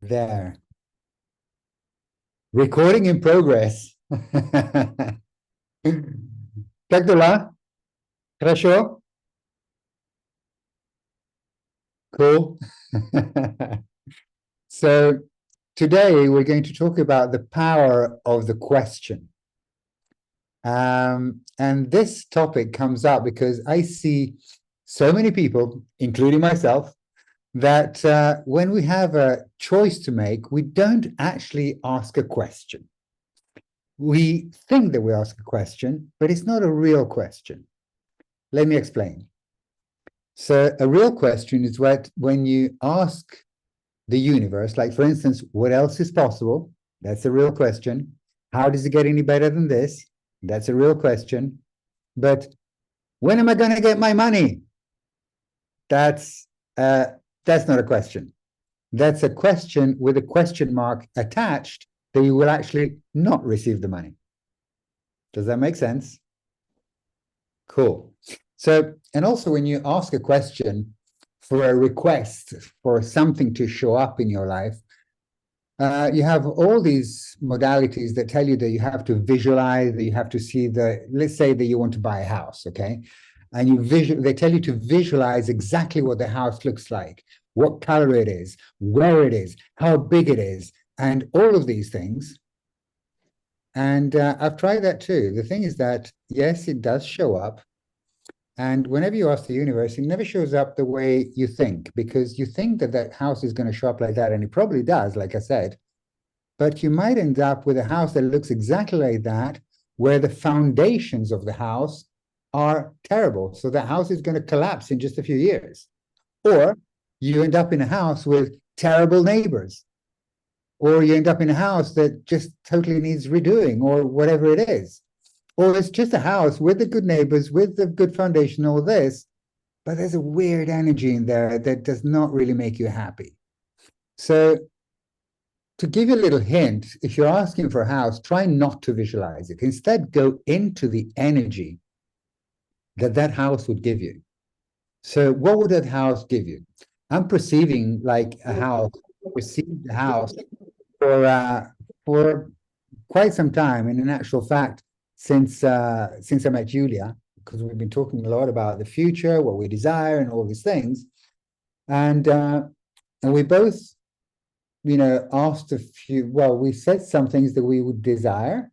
There. Recording in progress. Как дела? Хорошо? Cool. So today we're going to talk about the power of the question. And this topic comes up because I see so many people, including myself, that when we have a choice to make, we don't actually ask a question. We think that we ask a question, but it's not a real question. Let me explain. So a real question is when you ask the universe, like for instance, what else is possible? That's a real question. How does it get any better than this? That's a real question. But when am I going to get my money? That's not a question. That's a question with a question mark attached that you will actually not receive the money. Does that make sense? Cool. So, and also when you ask a question for a request for something to show up in your life, you have all these modalities that tell you that you have to visualize, that you have to see let's say that you want to buy a house, okay? And they tell you to visualize exactly what the house looks like, what color it is, where it is, how big it is, and all of these things. And I've tried that too. The thing is that, yes, it does show up. And whenever you ask the universe, it never shows up the way you think, because you think that that house is going to show up like that. And it probably does, like I said. But you might end up with a house that looks exactly like that, where the foundations of the house are terrible. So the house is going to collapse in just a few years. Or you end up in a house with terrible neighbors. Or you end up in a house that just totally needs redoing, or whatever it is. Or it's just a house with the good neighbors, with the good foundation, all this, but there's a weird energy in there that does not really make you happy. So to give you a little hint, if you're asking for a house, try not to visualize it. Instead, go into the energy that that house would give you. So what would that house give you? I'm perceiving like a house, received a house for quite some time. And in actual fact, since I met Julia, because we've been talking a lot about the future, what we desire, and all these things, and we both, asked a few. Well, we said some things that we would desire,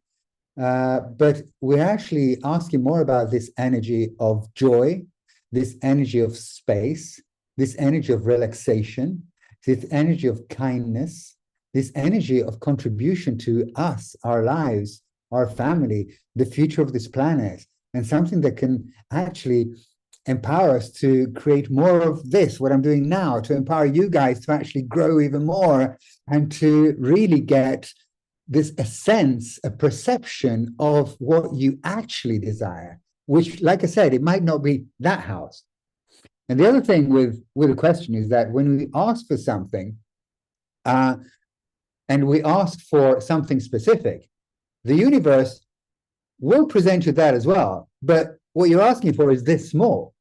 but we're actually asking more about this energy of joy, this energy of space, this energy of relaxation, this energy of kindness, this energy of contribution to us, our lives, our family, the future of this planet, and something that can actually empower us to create more of this, what I'm doing now, to empower you guys to actually grow even more and to really get this a sense, a perception of what you actually desire, which, like I said, it might not be that house. And the other thing with a question is that when we ask for something, and we ask for something specific, the universe will present you that as well. But what you're asking for is this small.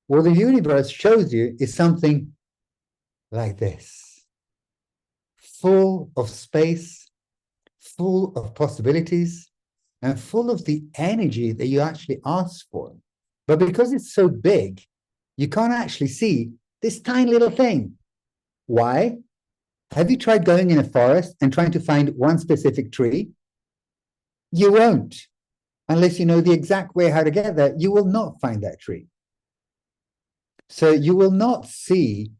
What the universe shows you is something like this, full of space, full of possibilities, and full of the energy that you actually asked for. But because it's so big, you can't actually see this tiny little thing. Why? Have you tried going in a forest and trying to find one specific tree? You won't. Unless you know the exact way how to get there, you will not find that tree. So you will not see,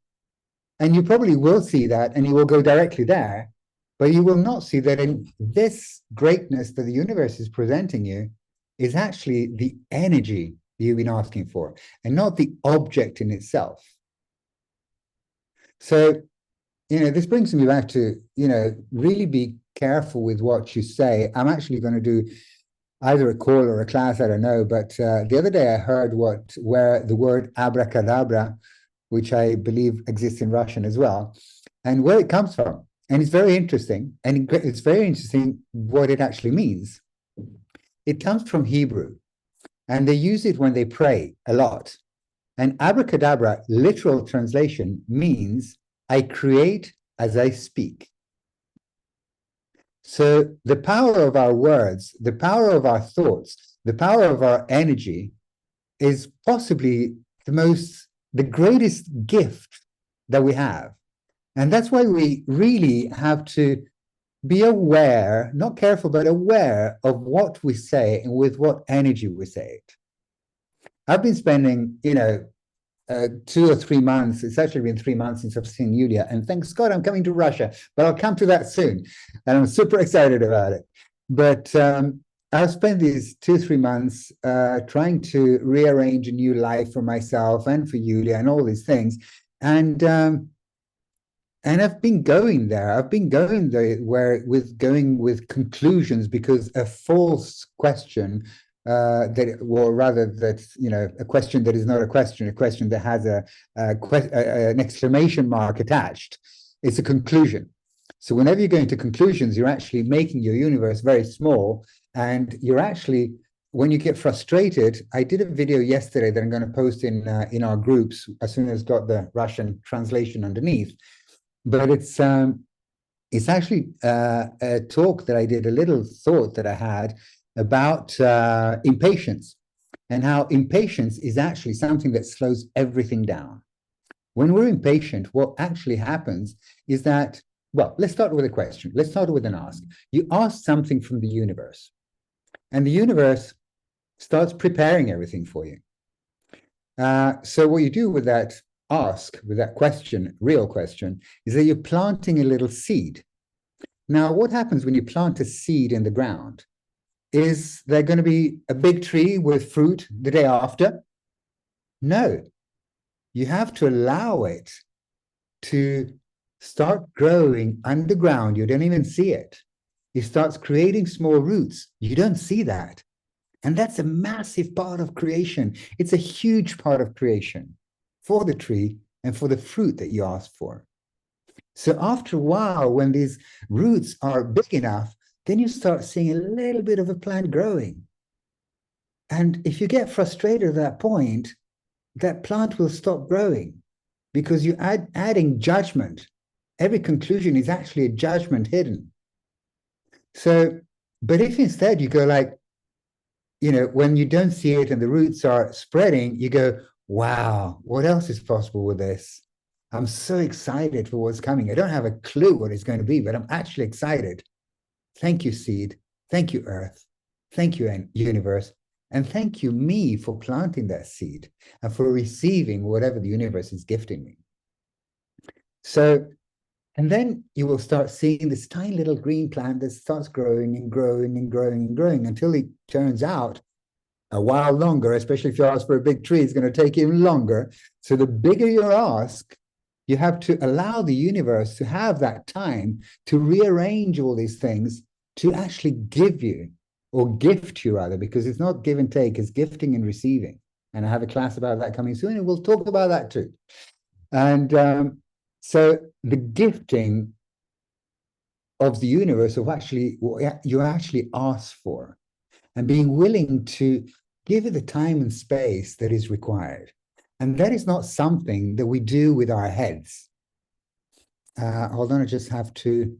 and you probably will see that, and you will go directly there, but you will not see that in this greatness that the universe is presenting you is actually the energy you've been asking for, and not the object in itself. So, this brings me back to, really be careful with what you say. I'm actually going to do either a call or a class, I don't know. But the other day I heard where the word abracadabra, which I believe exists in Russian as well, and where it comes from. And it's very interesting. And it's very interesting what it actually means. It comes from Hebrew, and they use it when they pray a lot. And abracadabra, literal translation, means I create as I speak. So the power of our words, the power of our thoughts, the power of our energy is possibly the greatest gift that we have. And that's why we really have to be aware, not careful, but aware of what we say and with what energy we say it. I've been spending, 2 or 3 months. It's actually been 3 months since I've seen Yulia, and thanks God I'm coming to Russia, but I'll come to that soon. And I'm super excited about it. But I've spent these 2, 3 months trying to rearrange a new life for myself and for Yulia and all these things. And I've been going there. I've been going there going with conclusions because a false question a question that is not a question that has an exclamation mark attached. It's a conclusion. So whenever you go into conclusions, you're actually making your universe very small, and you're actually, when you get frustrated, I did a video yesterday that I'm going to post in our groups as soon as it's got the Russian translation underneath. But it's actually a talk that I did, a little thought that I had about impatience, and how impatience is actually something that slows everything down. When we're impatient, what actually happens is that, well, let's start with a question. Let's start with an ask. You ask something from the universe, and the universe starts preparing everything for you. So what you do with that ask, with that question, real question, is that you're planting a little seed. Now, what happens when you plant a seed in the ground? Is there going to be a big tree with fruit the day after? No. You have to allow it to start growing underground. You don't even see it. It starts creating small roots. You don't see that. And that's a massive part of creation. It's a huge part of creation for the tree and for the fruit that you asked for. So after a while, when these roots are big enough, then you start seeing a little bit of a plant growing. And if you get frustrated at that point, that plant will stop growing because you're adding judgment. Every conclusion is actually a judgment hidden. So, but if instead you go like, when you don't see it and the roots are spreading, you go, wow, what else is possible with this? I'm so excited for what's coming. I don't have a clue what it's going to be, but I'm actually excited. Thank you, seed. Thank you, earth. Thank you, universe. And thank you, me, for planting that seed and for receiving whatever the universe is gifting me. So, and then you will start seeing this tiny little green plant that starts growing and growing and growing and growing until it turns out a while longer, especially if you ask for a big tree, it's going to take even longer. So the bigger your ask, you have to allow the universe to have that time to rearrange all these things to actually give you, or gift you rather, because it's not give and take, it's gifting and receiving. And I have a class about that coming soon, and we'll talk about that too. And so the gifting of the universe of actually what you actually ask for, and being willing to give it the time and space that is required. And that is not something that we do with our heads. Hold on, I just have to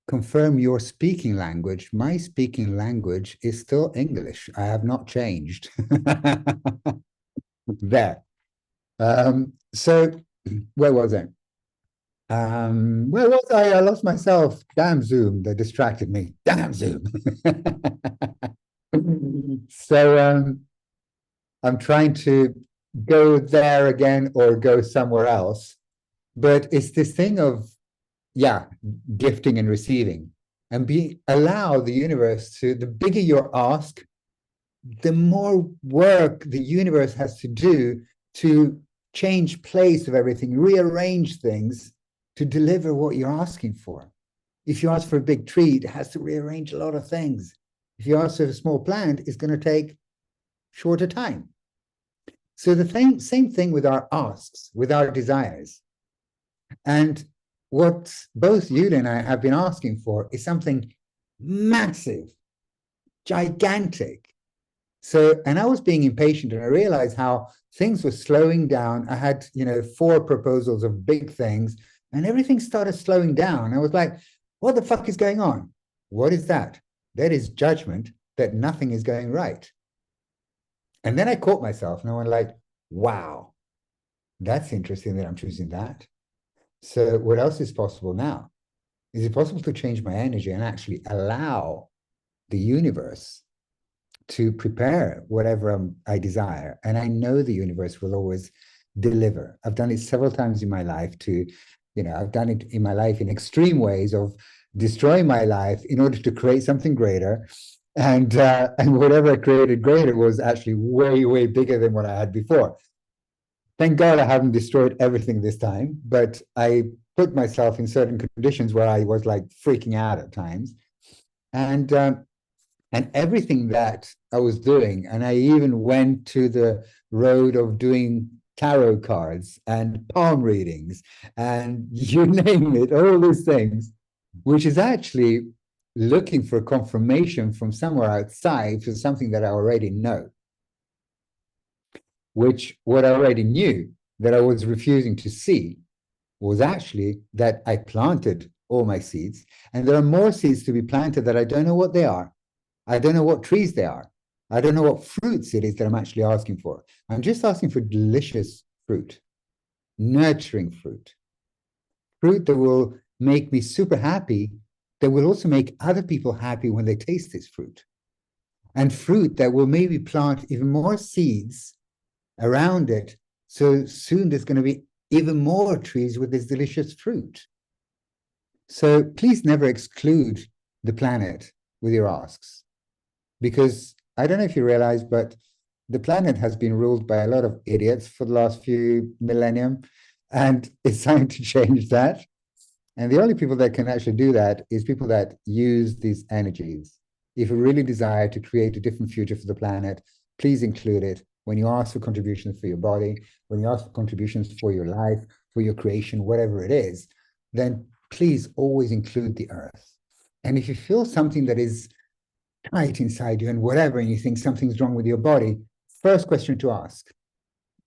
confirm your speaking language. My speaking language is still English. I have not changed. There. So where was I? Where was I? I lost myself. Damn Zoom, that distracted me. Damn Zoom. So I'm trying to go there again or go somewhere else. But it's this thing of, gifting and receiving, and allow the universe to, the bigger your ask, the more work the universe has to do to change place of everything, rearrange things to deliver what you're asking for. If you ask for a big tree, it has to rearrange a lot of things. If you ask for a small plant, it's going to take shorter time. So the same thing with our asks, with our desires. And what both Yulia and I have been asking for is something massive, gigantic. So, and I was being impatient, and I realized how things were slowing down. I had, 4 proposals of big things, and everything started slowing down. I was like, what the fuck is going on? What is that? That is judgment that nothing is going right. And then I caught myself and I went like, wow, that's interesting that I'm choosing that. So what else is possible now? Is it possible to change my energy and actually allow the universe to prepare whatever I desire? And I know the universe will always deliver. I've done it several times in my life I've done it in my life in extreme ways of destroying my life in order to create something greater. And whatever I created greater was actually way, way bigger than what I had before. Thank God I haven't destroyed everything this time, but I put myself in certain conditions where I was like freaking out at times. And and everything that I was doing, and I even went to the road of doing tarot cards and palm readings and you name it, all these things, which is actually looking for confirmation from somewhere outside for something that I already know, which what I already knew that I was refusing to see was actually that I planted all my seeds, and there are more seeds to be planted that I don't know what they are. I don't know what trees they are. I don't know what fruits it is that I'm actually asking for. I'm just asking for delicious fruit, nurturing fruit, fruit that will make me super happy, that will also make other people happy when they taste this fruit, and fruit that will maybe plant even more seeds around it. So soon there's going to be even more trees with this delicious fruit. So please never exclude the planet with your asks, because I don't know if you realize, but the planet has been ruled by a lot of idiots for the last few millennium, and it's time to change that. And the only people that can actually do that is people that use these energies. If you really desire to create a different future for the planet, please include it when you ask for contributions for your body, when you ask for contributions for your life, for your creation, whatever it is, then please always include the earth. And if you feel something that is tight inside you and whatever, and you think something's wrong with your body, first question to ask,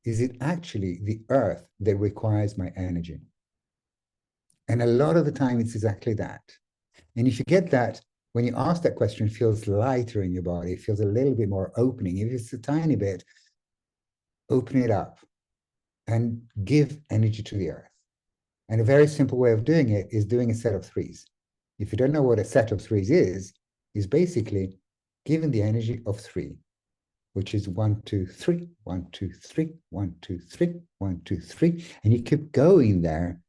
is it actually the earth that requires my energy? And a lot of the time it's exactly that. And if you get that, when you ask that question, it feels lighter in your body, it feels a little bit more opening. If it's a tiny bit, open it up and give energy to the earth. And a very simple way of doing it is doing a set of threes. If you don't know what a set of threes is basically giving the energy of three, which is 1, 2, 3, 1, 2, 3, 1, 2, 3, 1, 2, 3. And you keep going there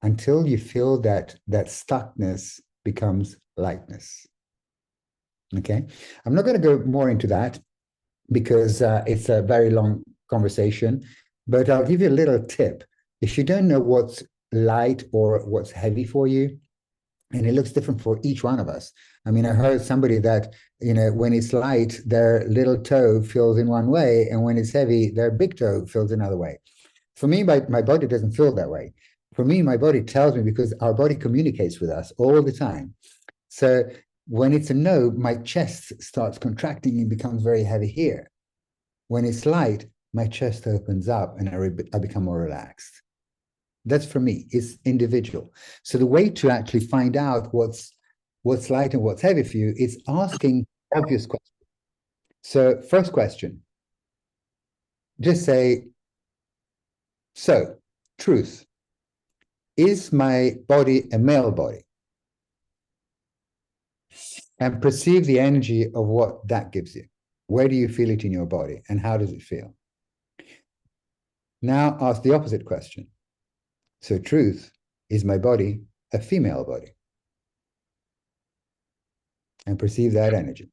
until you feel that stuckness becomes lightness. Okay, I'm not going to go more into that because it's a very long conversation, but I'll give you a little tip. If you don't know what's light or what's heavy for you, and it looks different for each one of us. I mean, I heard somebody that, when it's light, their little toe feels in one way, and when it's heavy, their big toe feels another way. For me, my body doesn't feel that way. For me, my body tells me, because our body communicates with us all the time. So when it's a no, my chest starts contracting and becomes very heavy here. When it's light, my chest opens up and I become more relaxed. That's for me, it's individual. So the way to actually find out what's light and what's heavy for you is asking obvious questions. So first question, just say, so truth, is my body a male body? And perceive the energy of what that gives you. Where do you feel it in your body and how does it feel? Now ask the opposite question. So truth, is my body a female body? And perceive that energy.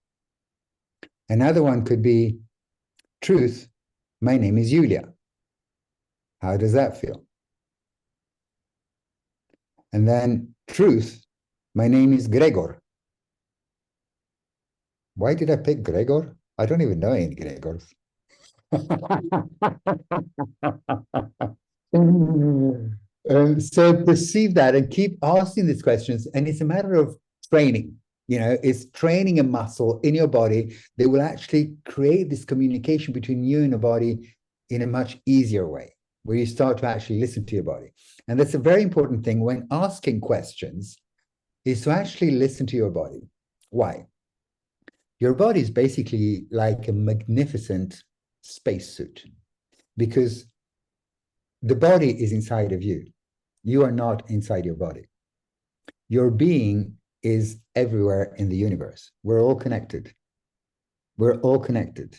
Another one could be, truth, my name is Julia. How does that feel? And then, truth, my name is Gregor. Why did I pick Gregor? I don't even know any Gregors. So perceive that and keep asking these questions. And it's a matter of training. It's training a muscle in your body that will actually create this communication between you and your body in a much easier way. where you start to actually listen to your body. And that's a very important thing when asking questions, is to actually listen to your body. Why? Your body is basically like a magnificent spacesuit, because the body is inside of you. You are not inside your body. Your being is everywhere in the universe. We're all connected. We're all connected.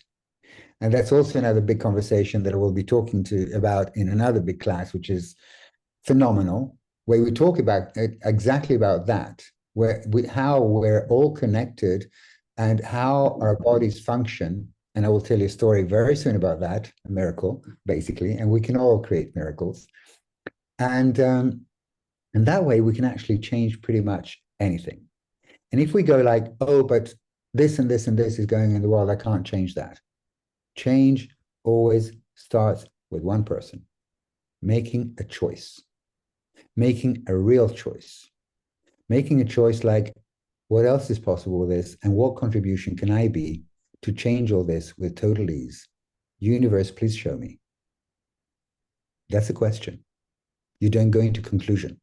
And that's also another big conversation that I will be talking about in another big class, which is phenomenal, where we talk about exactly about that, how we're all connected and how our bodies function. And I will tell you a story very soon about that, a miracle, basically, and we can all create miracles. And that way we can actually change pretty much anything. And if we go like, oh, but this and this and this is going in the world, I can't change that. Change always starts with one person making a choice, making a real choice, making a choice like, what else is possible with this? And what contribution can I be to change all this with total ease? Universe, please show me. That's the question. You don't go into conclusion.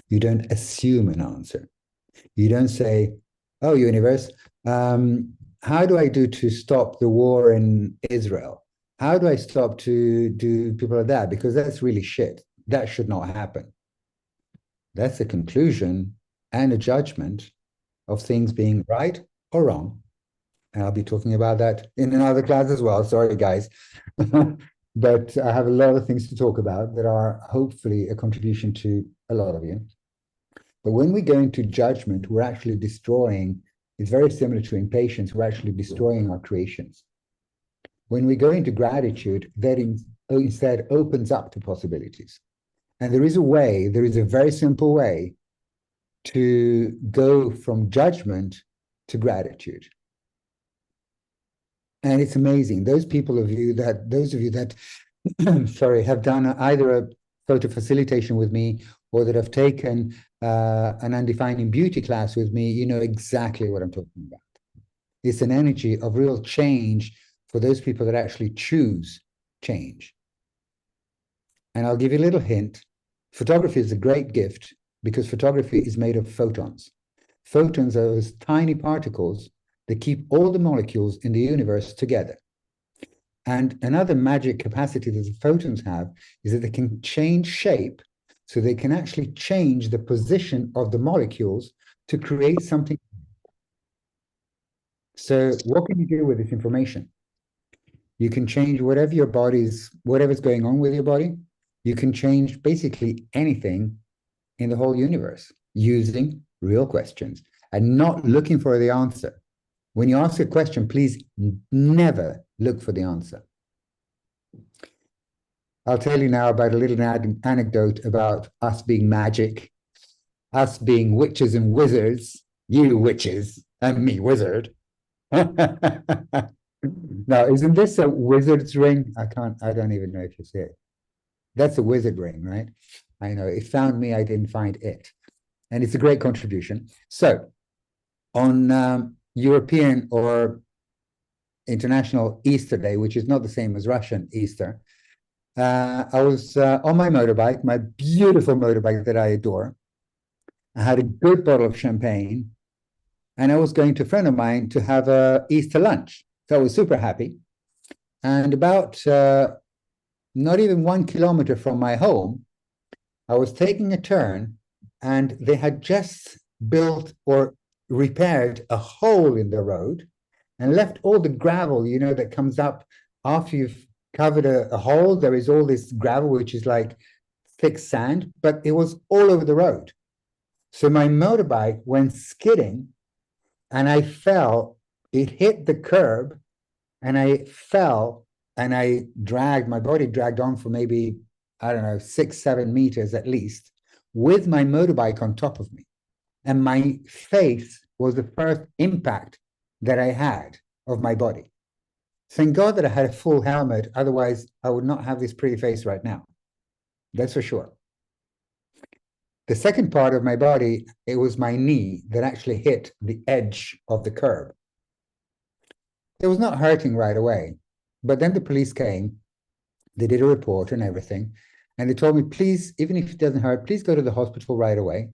You don't assume an answer. You don't say, oh, universe, how do I do to stop the war in Israel? How do I stop to do people like that? Because that's really shit. That should not happen. That's a conclusion and a judgment of things being right or wrong. And I'll be talking about that in another class as well. Sorry, guys. But I have a lot of things to talk about that are hopefully a contribution to a lot of you. But when we go into judgment, we're actually destroying, it's very similar to impatience, we're actually destroying our creations. When we go into gratitude, that instead opens up to possibilities. And there is a very simple way to go from judgment to gratitude. And it's amazing. Those of you that sorry, have done either a photo facilitation with me or that have taken an undefining beauty class with me, you know exactly what I'm talking about. It's an energy of real change for those people that actually choose change. And I'll give you a little hint. Photography is a great gift because photography is made of photons. Photons are those tiny particles that keep all the molecules in the universe together. And another magic capacity that the photons have is that they can change shape, so they can actually change the position of the molecules to create something. So what can you do with this information? You can change whatever's going on with your body. You can change basically anything in the whole universe using real questions and not looking for the answer. When you ask a question, please never look for the answer. I'll tell you now about a little anecdote about us being magic, us being witches and wizards, you witches and me wizard. Now, isn't this a wizard's ring? I don't even know if you see it. That's a wizard ring, right? I know, it found me, I didn't find it. And it's a great contribution. So on European or International Easter Day, which is not the same as Russian Easter, I was on my motorbike, my beautiful motorbike that I adore. I had a good bottle of champagne, and I was going to a friend of mine to have a Easter lunch. So I was super happy. And about not even 1 kilometer from my home, I was taking a turn, and they had just built or repaired a hole in the road and left all the gravel, you know, that comes up after you've covered a hole. There is all this gravel, which is like thick sand, but it was all over the road. So my motorbike went skidding and I fell. It hit the curb and I fell, and my body dragged on for maybe, I don't know, 6-7 meters at least, with my motorbike on top of me. And my face was the first impact that I had of my body. Thank God that I had a full helmet. Otherwise, I would not have this pretty face right now. That's for sure. The second part of my body, it was my knee that actually hit the edge of the curb. It was not hurting right away, but then the police came They did a report and everything. And they told me, please, even if it doesn't hurt, please go to the hospital right away.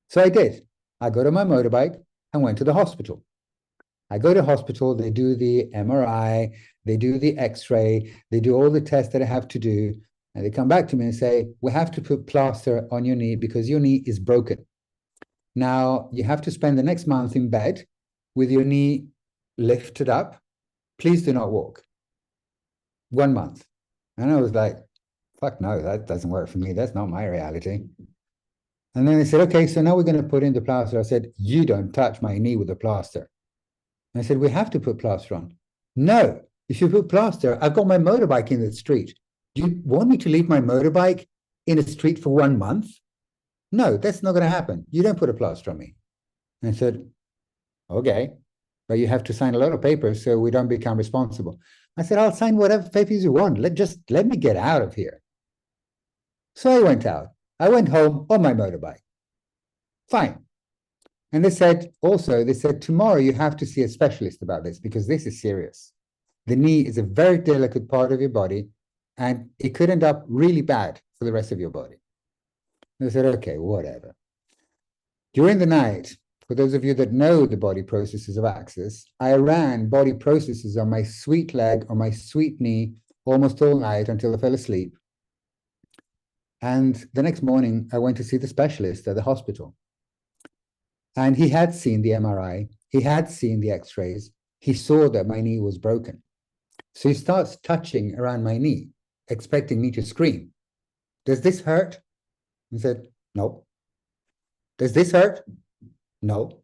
So I did. I got on my motorbike and went to the hospital. I go to hospital, they do the MRI, they do the X-ray, they do all the tests that I have to do. And they come back to me and say, we have to put plaster on your knee because your knee is broken. Now you have to spend the next month in bed with your knee lifted up. Please do not walk. 1 month. And I was like, fuck no, that doesn't work for me. That's not my reality. And then they said, okay, so now we're going to put in the plaster. I said, you don't touch my knee with the plaster. And I said, we have to put plaster on. No, if you put plaster, I've got my motorbike in the street. Do you want me to leave my motorbike in a street for 1 month? No, that's not going to happen. You don't put a plaster on me. And I said, okay, but you have to sign a lot of papers so we don't become responsible. I said, I'll sign whatever papers you want. Just let me get out of here. So I went out. I went home on my motorbike. Fine. And they said, tomorrow you have to see a specialist about this because this is serious. The knee is a very delicate part of your body and it could end up really bad for the rest of your body. And I said, okay, whatever. During the night, for those of you that know the body processes of Access, I ran body processes on my sweet leg, on my sweet knee, almost all night until I fell asleep. And the next morning, I went to see the specialist at the hospital. And he had seen the MRI, he had seen the X-rays, he saw that my knee was broken. So he starts touching around my knee, expecting me to scream. Does this hurt? I said, no. Does this hurt? No.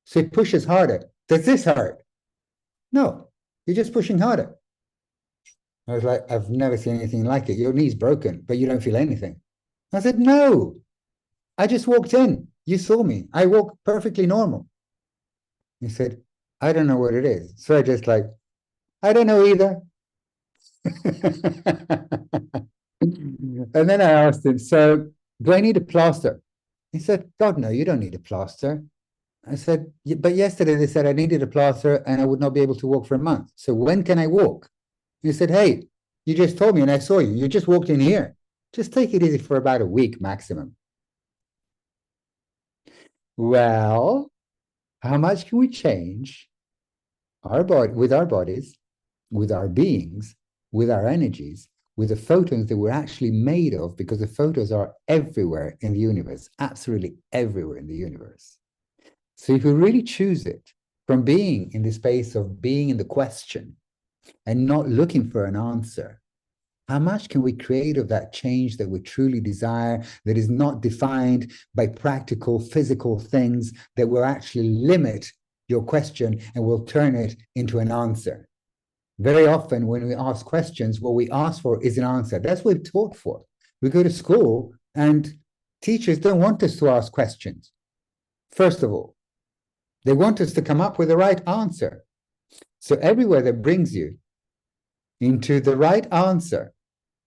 So he pushes harder. Does this hurt? No. You're just pushing harder. I was like, I've never seen anything like it. Your knee's broken, but you don't feel anything. I said, no. I just walked in. You saw me. I walk perfectly normal. He said, I don't know what it is. So I just like, I don't know either. And then I asked him, so do I need a plaster? He said, God, no, you don't need a plaster. I said, but yesterday they said I needed a plaster and I would not be able to walk for a month. So when can I walk? He said, hey, you just told me and I saw you. You just walked in here. Just take it easy for about a week maximum. Well, how much can we change our body with our bodies, with our beings, with our energies, with the photons that we're actually made of, because the photons are everywhere in the universe, absolutely everywhere in the universe. So if we really choose it from being in the space of being in the question and not looking for an answer, how much can we create of that change that we truly desire, that is not defined by practical, physical things that will actually limit your question and will turn it into an answer? Very often when we ask questions, what we ask for is an answer. That's what we're taught for. We go to school and teachers don't want us to ask questions. First of all, they want us to come up with the right answer. So everywhere that brings you into the right answer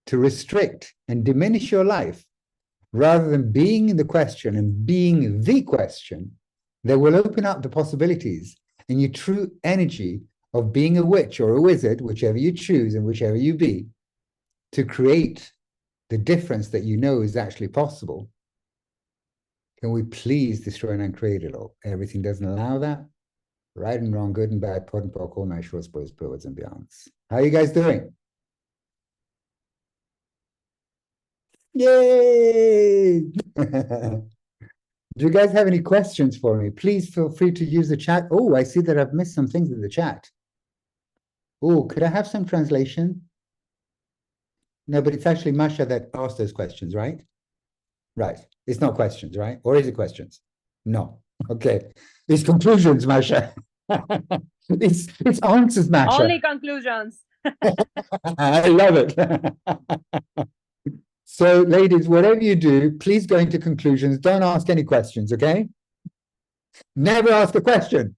to restrict and diminish your life, rather than being in the question and being the question, that will open up the possibilities and your true energy of being a witch or a wizard, whichever you choose and whichever you be, to create the difference that you know is actually possible. Can we please destroy and uncreate it all? Everything doesn't allow that. Right and wrong, good and bad, pot and pock, all natural, boys, poets, and beyonds. How are you guys doing? Yay! Do you guys have any questions for me? Please feel free to use the chat. Oh, I see that I've missed some things in the chat. Oh, could I have some translation? No, but it's actually Masha that asked those questions, right? Right. It's not questions, right? Or is it questions? No. Okay. It's conclusions, Masha. it's answers, Masha. Only conclusions. I love it. So, ladies, whatever you do, please go into conclusions. Don't ask any questions, okay? Never ask a question.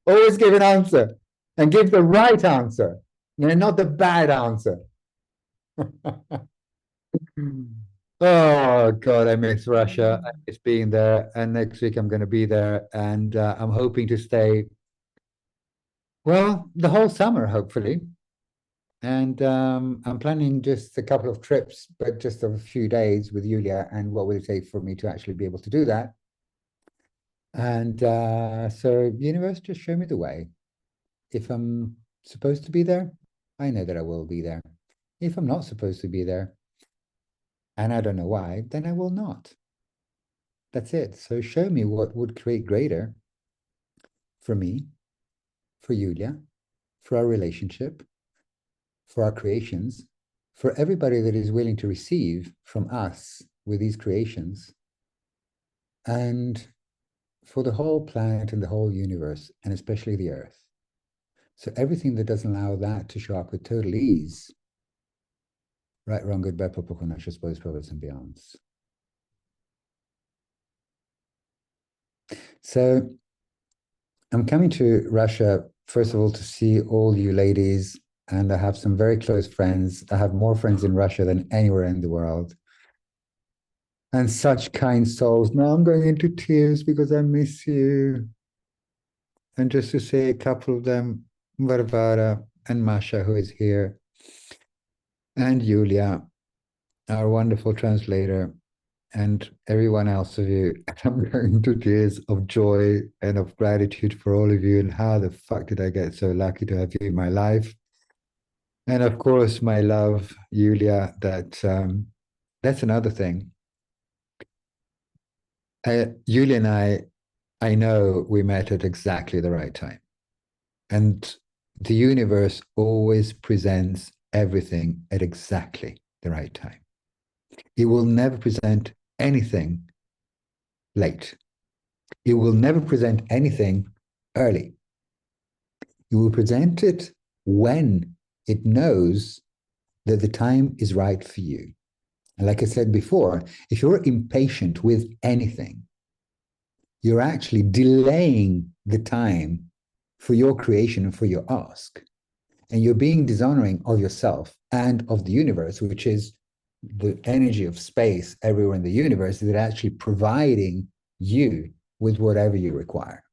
Always give an answer and give the right answer, and not the bad answer. Oh, God, I miss Russia. I miss being there. And next week I'm going to be there. And I'm hoping to stay, well, the whole summer, hopefully. And I'm planning just a couple of trips, but just of a few days with Julia. And what will it take for me to actually be able to do that? And so, universe, just show me the way. If I'm supposed to be there, I know that I will be there. If I'm not supposed to be there, and I don't know why, then I will not. That's it. So show me what would create greater for me, for Julia, for our relationship, for our creations, for everybody that is willing to receive from us with these creations, and for the whole planet and the whole universe, and especially the earth. So everything that doesn't allow that to show up with total ease, right, wrong, good, bad, purple, conscious, boys, prophets, and beyonds. So I'm coming to Russia, first of all, to see all you ladies. And I have some very close friends. I have more friends in Russia than anywhere in the world. And such kind souls. Now I'm going into tears because I miss you. And just to say a couple of them, Varvara and Masha, who is here, and Yulia, our wonderful translator, and everyone else of you. I'm going to tears of joy and of gratitude for all of you. And how the fuck did I get so lucky to have you in my life? And of course, my love, Yulia, that's another thing. Yulia and I know we met at exactly the right time. And the universe always presents everything at exactly the right time. It will never present anything late. It will never present anything early. It will present it when it knows that the time is right for you. And like I said before, if you're impatient with anything, you're actually delaying the time for your creation and for your ask. And you're being dishonoring of yourself and of the universe, which is the energy of space everywhere in the universe that actually providing you with whatever you require.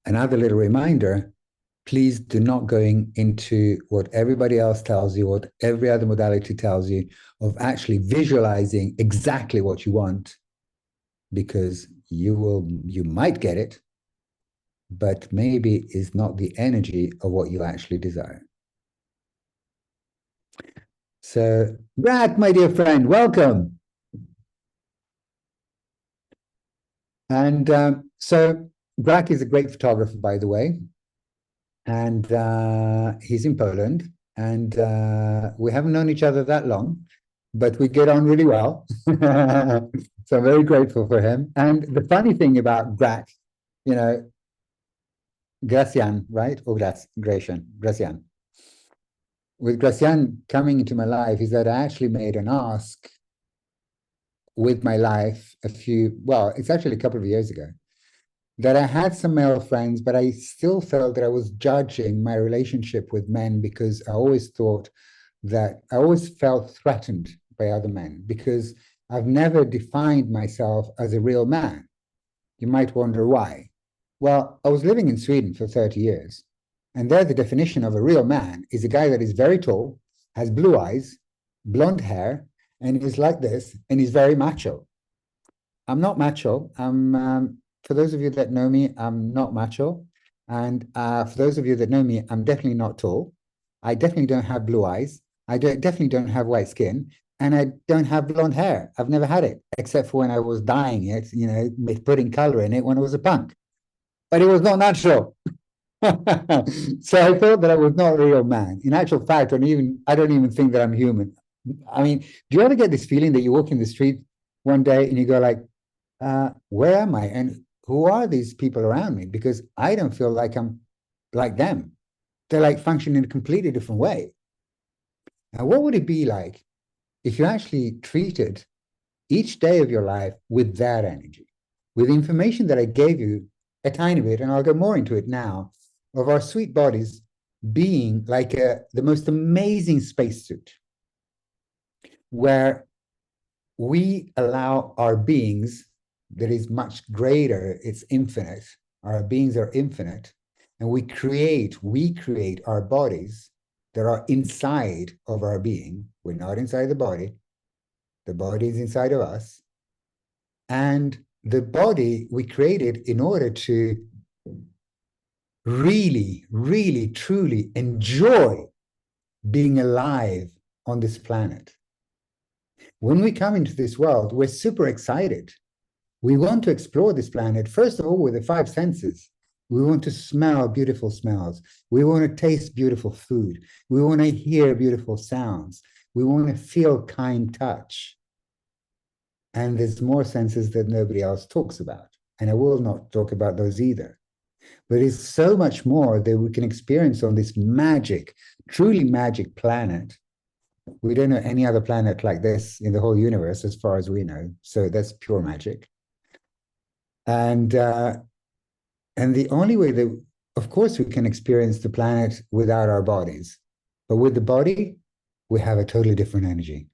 Another little reminder, please do not going into what everybody else tells you, what every other modality tells you, of actually visualizing exactly what you want, because you might get it, but maybe is not the energy of what you actually desire. So, Brad, my dear friend, welcome. And so, Brad is a great photographer, by the way, and he's in Poland. And we haven't known each other that long, but we get on really well. So I'm very grateful for him. And the funny thing about Brad, you know, Gracian, right? Or Gracian. With Gracian coming into my life is that I actually made an ask with my life it's actually a couple of years ago, that I had some male friends, but I still felt that I was judging my relationship with men because I always felt threatened by other men because I've never defined myself as a real man. You might wonder why. Well, I was living in Sweden for 30 years, and there the definition of a real man is a guy that is very tall, has blue eyes, blonde hair, and is like this, and he's very macho. I'm not macho. For those of you that know me, I'm not macho. And for those of you that know me, I'm definitely not tall. I definitely don't have blue eyes. Definitely don't have white skin. And I don't have blonde hair. I've never had it, except for when I was dyeing it, putting color in it when I was a punk. But it was not natural. So I thought that I was not a real man. In actual fact, I don't even think that I'm human. I mean, do you ever get this feeling that you walk in the street one day and you go like, where am I? And who are these people around me? Because I don't feel like I'm like them. They're like functioning in a completely different way. Now, what would it be like if you actually treated each day of your life with that energy, with information that I gave you a tiny bit, and I'll go more into it now, of our sweet bodies being like the most amazing spacesuit, where we allow our beings that is much greater, it's infinite. Our beings are infinite, and we create our bodies that are inside of our being. We're not inside the body. The body is inside of us. And the body we created in order to really, really, truly enjoy being alive on this planet. When we come into this world, we're super excited. We want to explore this planet, first of all, with the five senses. We want to smell beautiful smells. We want to taste beautiful food. We want to hear beautiful sounds. We want to feel kind touch. And there's more senses that nobody else talks about. And I will not talk about those either. But it's so much more that we can experience on this magic, truly magic planet. We don't know any other planet like this in the whole universe, as far as we know. So that's pure magic. And the only way that, of course, we can experience the planet without our bodies. But with the body, we have a totally different energy.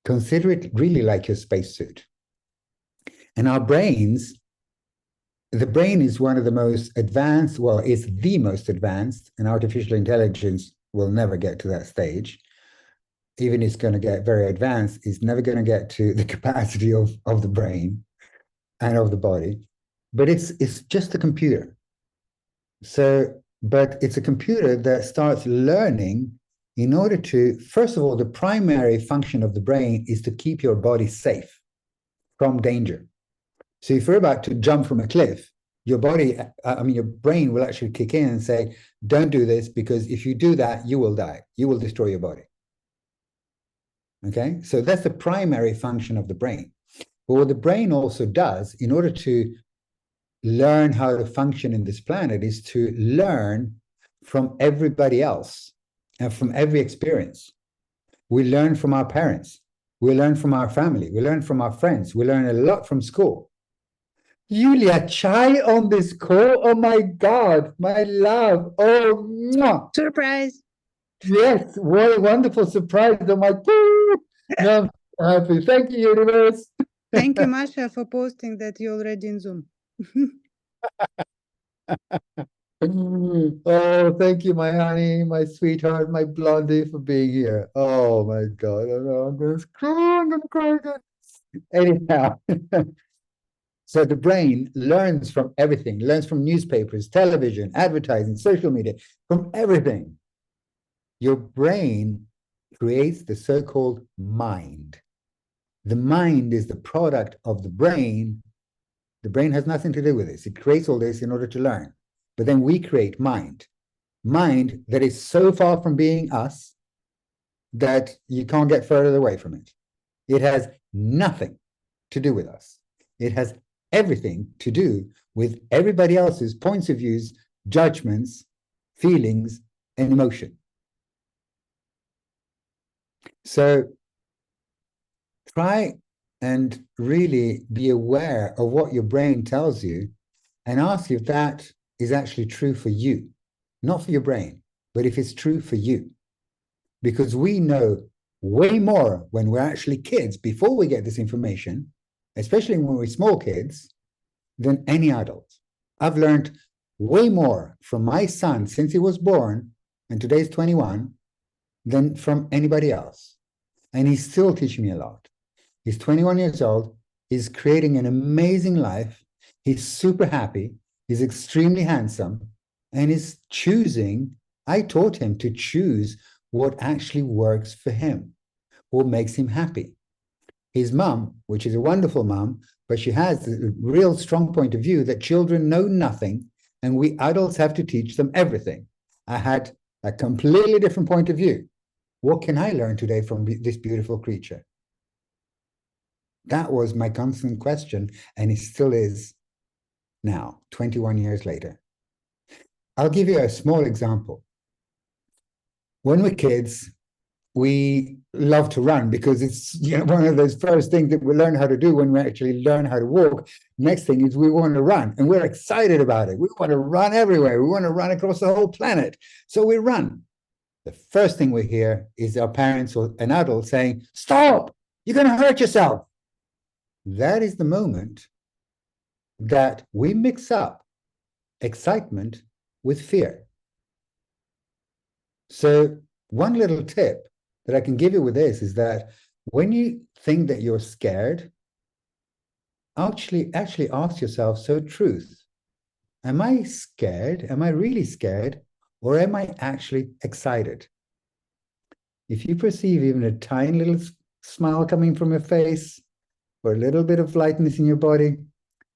Consider it really like your spacesuit. And our brains, the brain is one of the most advanced, well, it's the most advanced, and artificial intelligence will never get to that stage. Even it's going to get very advanced, it's never going to get to the capacity of the brain and of the body. But it's just a computer. So, but it's a computer that starts learning in order to, first of all, the primary function of the brain is to keep your body safe from danger. So if you're about to jump from a cliff, your body, your brain will actually kick in and say, don't do this, because if you do that, you will die. You will destroy your body. Okay? So that's the primary function of the brain. But what the brain also does, in order to learn how to function in this planet, is to learn from everybody else and from every experience. We learn from our parents. We learn from our family. We learn from our friends. We learn a lot from school. Julia, chai on this call? Oh my God, my love. Oh, mwah. Surprise. Yes, what a wonderful surprise. Oh my God. No, I'm happy. Thank you, universe. Thank you, Masha, for posting that you're already in Zoom. Oh, thank you, my honey, my sweetheart, my blondie, for being here. Oh my God, I'm going to cry. I'm going to cry again. Anyhow, so the brain learns from everything, learns from newspapers, television, advertising, social media, from everything. Your brain creates the so-called mind. The mind is the product of the brain. The brain has nothing to do with this. It creates all this in order to learn. But then we create mind. Mind that is so far from being us that you can't get further away from it. It has nothing to do with us. It has everything to do with everybody else's points of views, judgments, feelings, and emotion. So try and really be aware of what your brain tells you and ask if that is actually true for you, not for your brain, but if it's true for you. Because we know way more when we're actually kids, before we get this information, especially when we're small kids, than any adult. I've learned way more from my son since he was born, and today's 21, than from anybody else. And he's still teaching me a lot. He's 21 years old. He's creating an amazing life. He's super happy. He's extremely handsome. And he's choosing, I taught him to choose what actually works for him, what makes him happy. His mom, which is a wonderful mom, but she has a real strong point of view that children know nothing and we adults have to teach them everything. I had a completely different point of view. What can I learn today from this beautiful creature? That was my constant question, and it still is now, 21 years later. I'll give you a small example. When we're kids, we love to run because it's one of those first things that we learn how to do when we actually learn how to walk. Next thing is we want to run, and we're excited about it. We want to run everywhere. We want to run across the whole planet. So we run. The first thing we hear is our parents or an adult saying, "Stop, you're going to hurt yourself." That is the moment that we mix up excitement with fear. So one little tip that I can give you with this is that when you think that you're scared, actually ask yourself, so truth, am I scared? Am I really scared? Or am I actually excited? If you perceive even a tiny little smile coming from your face or a little bit of lightness in your body,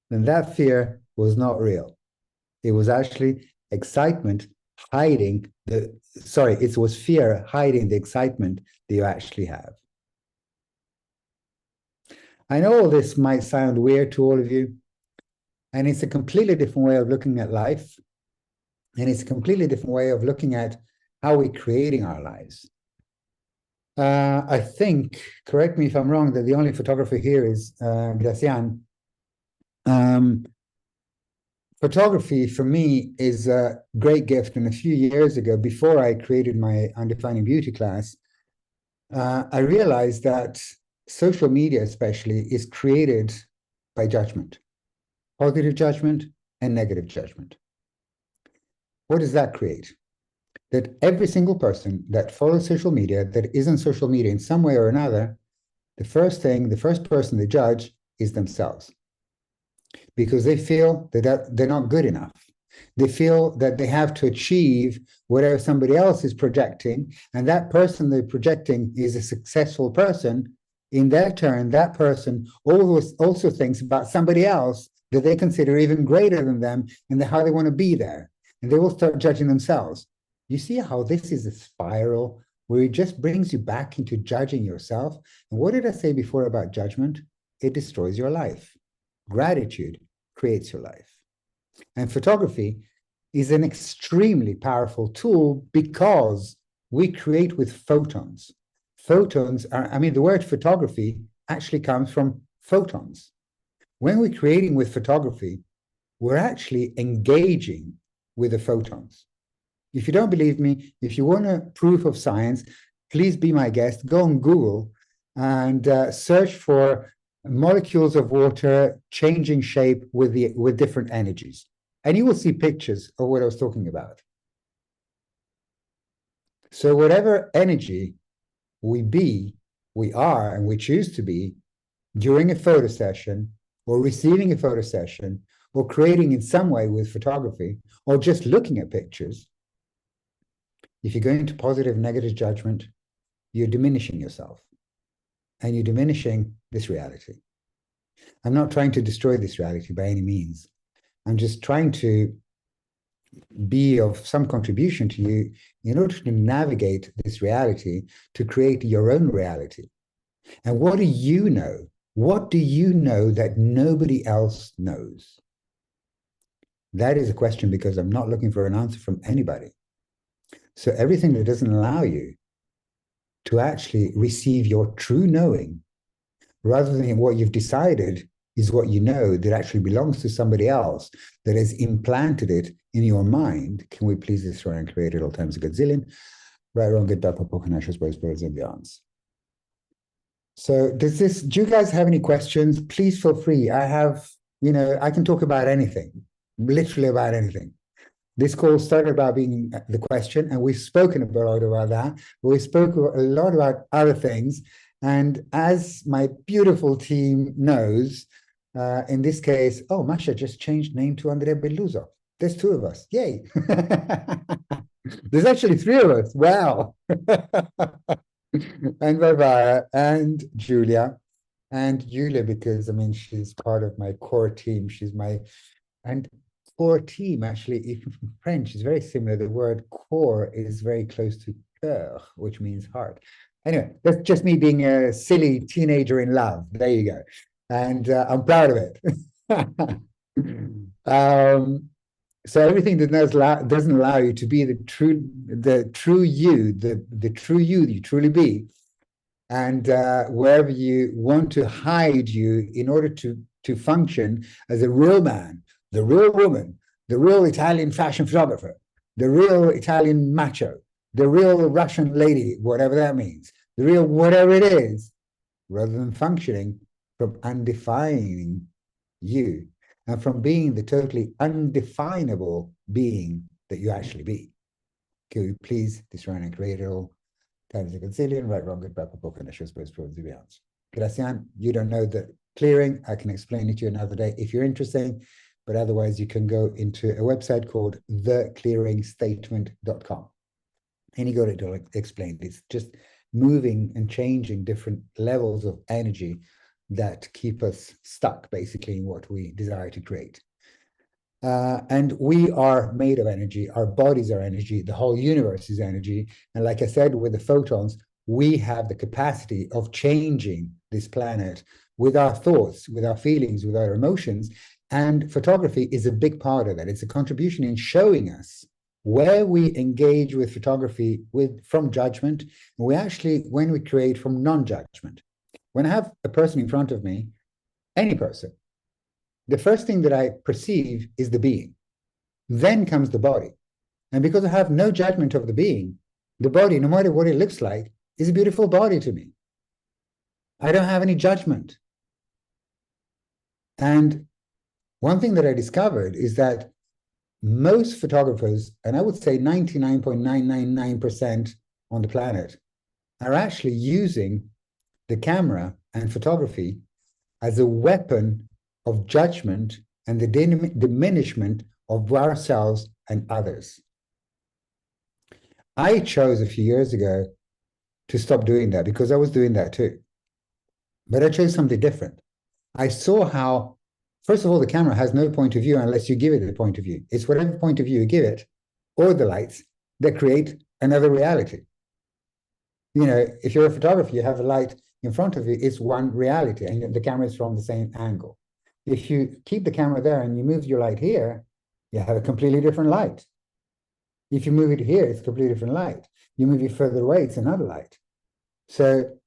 then that fear was not real. It was actually excitement hiding it was fear hiding the excitement that you actually have. I know all this might sound weird to all of you, and it's a completely different way of looking at life. And it's a completely different way of looking at how we're creating our lives. I think, correct me if I'm wrong, that the only photographer here is Gracian. Photography for me is a great gift. And a few years ago, before I created my Undefining Beauty class, I realized that social media especially is created by judgment, positive judgment and negative judgment. What does that create? That every single person that follows social media, that is on social media in some way or another, the first person they judge is themselves. Because they feel that they're not good enough. They feel that they have to achieve whatever somebody else is projecting, and that person they're projecting is a successful person. In their turn, that person also thinks about somebody else that they consider even greater than them and how they want to be there. And they will start judging themselves. You see how this is a spiral where it just brings you back into judging yourself. And what did I say before about judgment? It destroys your life. Gratitude creates your life. And photography is an extremely powerful tool because we create with photons. Photons are, the word photography actually comes from photons. When we're creating with photography, we're actually engaging with the photons. If you don't believe me, if you want a proof of science, please be my guest. Go on Google and search for molecules of water changing shape with different energies. And you will see pictures of what I was talking about. So whatever energy we are, and we choose to be during a photo session or receiving a photo session or creating in some way with photography or just looking at pictures, if you go into positive, negative judgment, you're diminishing yourself and you're diminishing this reality. I'm not trying to destroy this reality by any means. I'm just trying to be of some contribution to you in order to navigate this reality, to create your own reality. And what do you know? What do you know that nobody else knows? That is a question because I'm not looking for an answer from anybody. So everything that doesn't allow you to actually receive your true knowing, rather than what you've decided is what you know that actually belongs to somebody else that has implanted it in your mind. Can we please destroy and create at all times a gazillion? Right, wrong, good, bad, purple, pernicious, both birds and beyonds. So do you guys have any questions? Please feel free. I can talk about anything, literally about anything. This call started about being the question, and we've spoken a lot about that, but we spoke a lot about other things. And as my beautiful team knows, in this case, Masha just changed name to Andrea Belluso. There's two of us. Yay. There's actually three of us. Wow. And Barbara and Julia. And Julia, because she's part of my core team. And core team, actually, even from French, is very similar. The word core is very close to cœur, which means heart. Anyway, that's just me being a silly teenager in love. There you go. And I'm proud of it. So everything that doesn't allow you to be the true you, the true you truly be, and wherever you want to hide you in order to function as a real man, the real woman, the real Italian fashion photographer, the real Italian macho, the real Russian lady, whatever that means, the real whatever it is, rather than functioning from undefining you and from being the totally undefinable being that you actually be. Can you please destroy and create it all Times a gazillion, right, wrong, good, bad, purple, finish, suppose, probably beyond. Gracian, you don't know the clearing. I can explain it to you another day if you're interested. But otherwise, you can go into a website called theclearingstatement.com. And you go to explain. It's just moving and changing different levels of energy that keep us stuck, basically, in what we desire to create. And we are made of energy. Our bodies are energy. The whole universe is energy. And like I said, with the photons, we have the capacity of changing this planet with our thoughts, with our feelings, with our emotions. And photography is a big part of that. It's a contribution in showing us where we engage with photography from judgment. We actually, when we create from non-judgment. When I have a person in front of me, any person, the first thing that I perceive is the being. Then comes the body. And because I have no judgment of the being, the body, no matter what it looks like, is a beautiful body to me. I don't have any judgment. And one thing that I discovered is that most photographers, and I would say 99.999% on the planet, are actually using the camera and photography as a weapon of judgment and the diminishment of ourselves and others. I chose a few years ago to stop doing that because I was doing that too. But I chose something different. I saw how, first of all, the camera has no point of view unless you give it a point of view. It's whatever point of view you give it, or the lights, that create another reality. You know, if you're a photographer, you have a light in front of you, it's one reality, and the camera is from the same angle. If you keep the camera there and you move your light here, you have a completely different light. If you move it here, it's a completely different light. You move it further away, it's another light. So,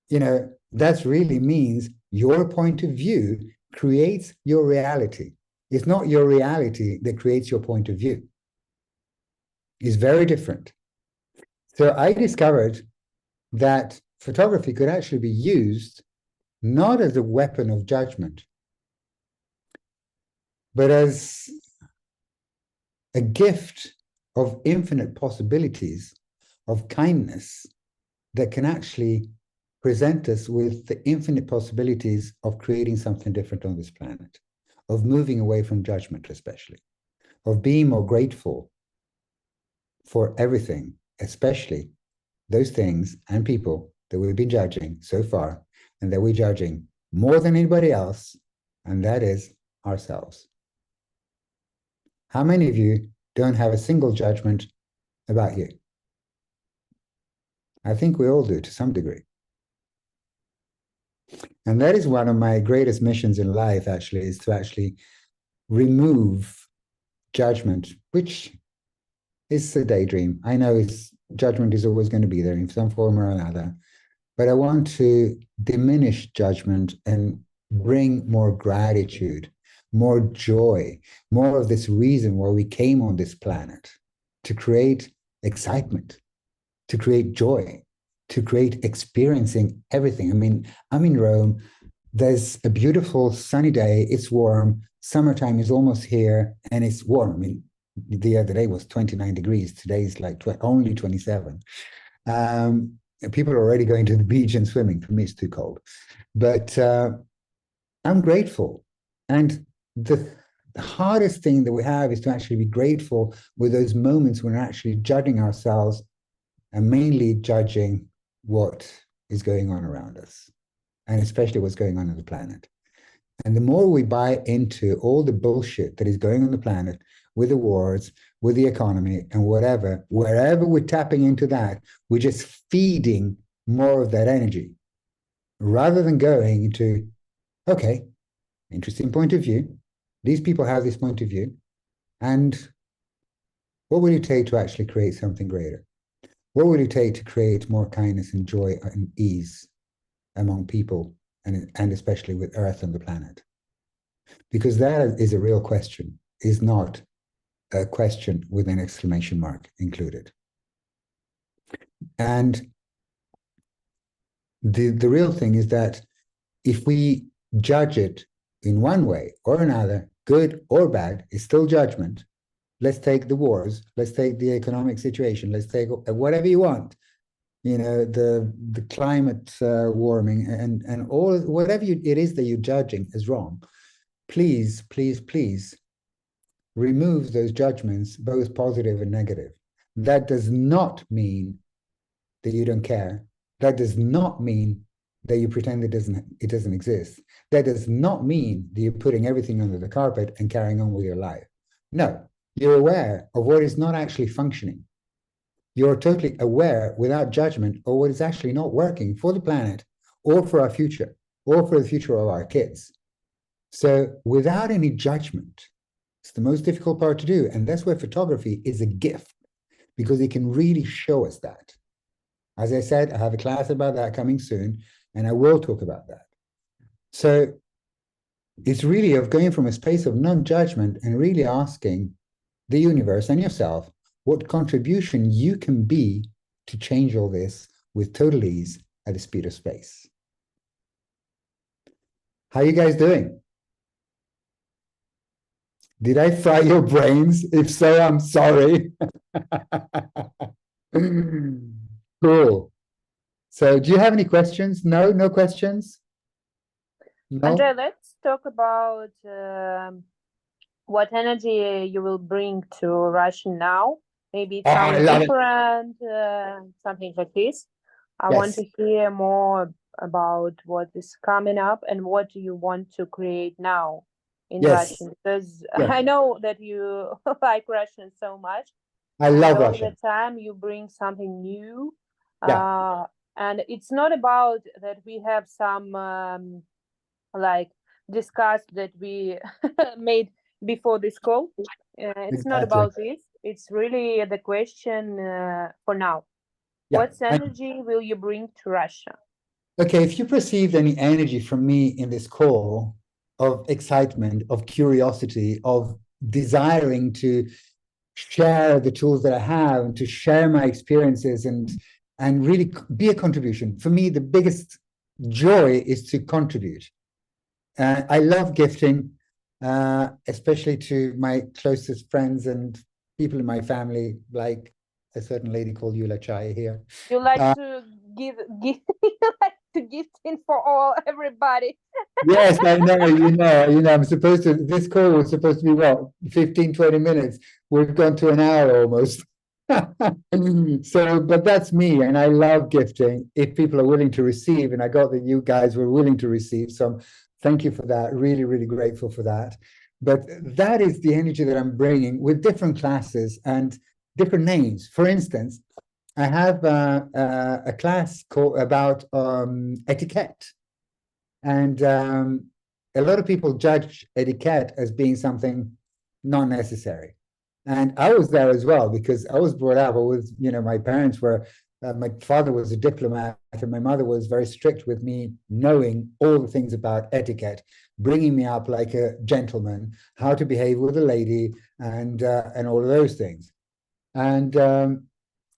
you know, that really means your point of view creates your reality. It's not your reality that creates your point of view. It's very different. So I discovered that photography could actually be used not as a weapon of judgment, but as a gift of infinite possibilities of kindness that can actually present us with the infinite possibilities of creating something different on this planet, of moving away from judgment, especially, of being more grateful for everything, especially those things and people that we've been judging so far, and that we're judging more than anybody else, and that is ourselves. How many of you don't have a single judgment about you? I think we all do to some degree. And that is one of my greatest missions in life, actually, is to actually remove judgment, which is a daydream. I know judgment is always going to be there in some form or another, but I want to diminish judgment and bring more gratitude, more joy, more of this reason why we came on this planet, to create excitement, to create joy, to create experiencing everything. I mean, I'm in Rome. There's a beautiful sunny day. It's warm. Summertime is almost here, and it's warm. I mean, the other day was 29 degrees. Today is like only 27. People are already going to the beach and swimming. For me, it's too cold. But I'm grateful. And the hardest thing that we have is to actually be grateful with those moments when we're actually judging ourselves and mainly judging what is going on around us, and especially what's going on the planet. And the more we buy into all the bullshit that is going on the planet, with the wars, with the economy, and whatever, wherever we're tapping into that, we're just feeding more of that energy, rather than going into, okay, interesting point of view. These people have this point of view. And what will it take to actually create something greater? What will it take to create more kindness and joy and ease among people, and especially with Earth and the planet? Because that is a real question, is not a question with an exclamation mark included. And the real thing is that if we judge it in one way or another, good or bad, it's still judgment. Let's take the wars, let's take the economic situation, let's take whatever you want. the climate warming and all whatever it is that you're judging as wrong, please, please, please remove those judgments, both positive and negative. That does not mean that you don't care. That does not mean that you pretend it doesn't exist. That does not mean that you're putting everything under the carpet and carrying on with your life. No, you're aware of what is not actually functioning. You're totally aware without judgment of what is actually not working for the planet or for our future or for the future of our kids. So without any judgment, it's the most difficult part to do. And that's where photography is a gift, because it can really show us that. As I said, I have a class about that coming soon, and I will talk about that. So it's really of going from a space of non-judgment and really asking the universe and yourself what contribution you can be to change all this with total ease at the speed of space. How are you guys doing? Did I fry your brains? If so, I'm sorry. Cool. So do you have any questions? No, no questions? No? Andrea, let's talk about what energy you will bring to Russia now. Maybe it's something different, something like this. I want to hear more about what is coming up and what do you want to create now in Russian, because I know that you like Russian so much. I love all Russian. the time you bring something new. And it's not about that we have some like discussed that we made before this call. It's not about this. It's really the question for now. What energy will you bring to Russia? Okay, if you perceived any energy from me in this call of excitement, of curiosity, of desiring to share the tools that I have and to share my experiences and really be a contribution. For me, the biggest joy is to contribute. I love gifting, especially to my closest friends and people in my family, like a certain lady called Yula Chai here. You like to give you like to gifting for everybody. Yes, I know, I'm supposed to, this call was supposed to be what, 15, 20 minutes. We've gone to an hour almost. So, but that's me, and I love gifting if people are willing to receive, and I got that you guys were willing to receive. So thank you for that. Really, really grateful for that. But that is the energy that I'm bringing with different classes and different names. For instance, I have a class about etiquette. And a lot of people judge etiquette as being something not necessary. And I was there as well, because I was brought up with, my parents were, my father was a diplomat and my mother was very strict with me, knowing all the things about etiquette, bringing me up like a gentleman, how to behave with a lady and all of those things. And